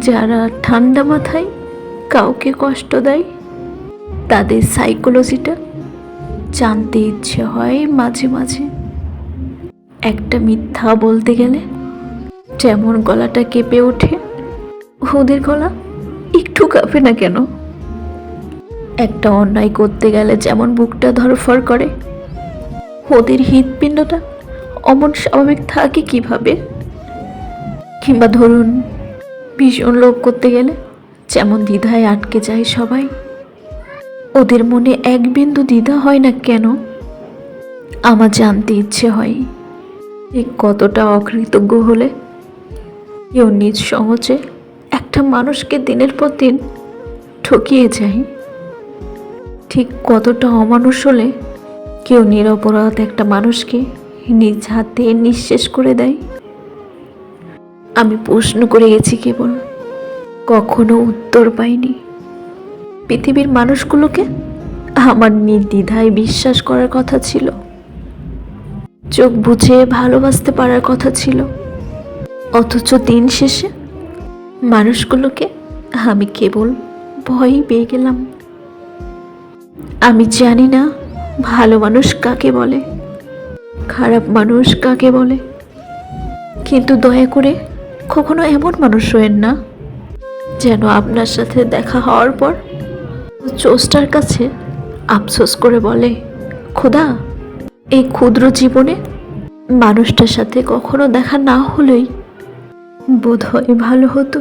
যারা ঠান্ডা মাথায় কাউকে কষ্ট দেয়, তাদের সাইকোলজিটা জানতে ইচ্ছে হয় মাঝে মাঝে। একটা মিথ্যা বলতে গেলে যেমন গলাটা কেঁপে ওঠে, ওদের গলা একটু কাঁপে না কেন? একটা অন্যায় করতে গেলে যেমন বুকটা ধড়ফড় করে, ওদের হৃৎপিণ্ডটা অমন স্বাভাবিক থাকে কিভাবে? কিংবা ধরুন, ভীষণ লোভ করতে গেলে যেমন দ্বিধায় আটকে যায় সবাই, ওদের মনে এক বিন্দু দ্বিধা হয় না কেন? আমার জানতে ইচ্ছে হয় ঠিক কতটা অকৃতজ্ঞ হলে কেউ নিজ সহজে একটা মানুষকে দিনের পর দিন ঠকিয়ে যায়। ঠিক কতটা অমানুষ হলে কেউ নিরপরাধ একটা মানুষকে নিজ হাতে নিঃশেষ করে দেয়। আমি প্রশ্ন করে গেছি কেবল, কখনো উত্তর পাইনি। পৃথিবীর মানুষগুলোকে আমার নির্দ্বিধায় বিশ্বাস করার কথা ছিল, চোখ বুঝে ভালোবাসতে পারার কথা ছিল, অথচ দিন শেষে মানুষগুলোকে আমি কেবল ভয়ই পেয়ে গেলাম। আমি জানি না ভালো মানুষ কাকে বলে, খারাপ মানুষ কাকে বলে, কিন্তু দয়া করে কখনো এমন মানুষ হয়েন না যেন আপনার সাথে দেখা হওয়ার পর চোস্টার কাছে আফসোস করে বলে, খোদা, এই ক্ষুদ্র জীবনে মানুষটার সাথে কখনো দেখা না হলেই বোধহয় ভালো হতো।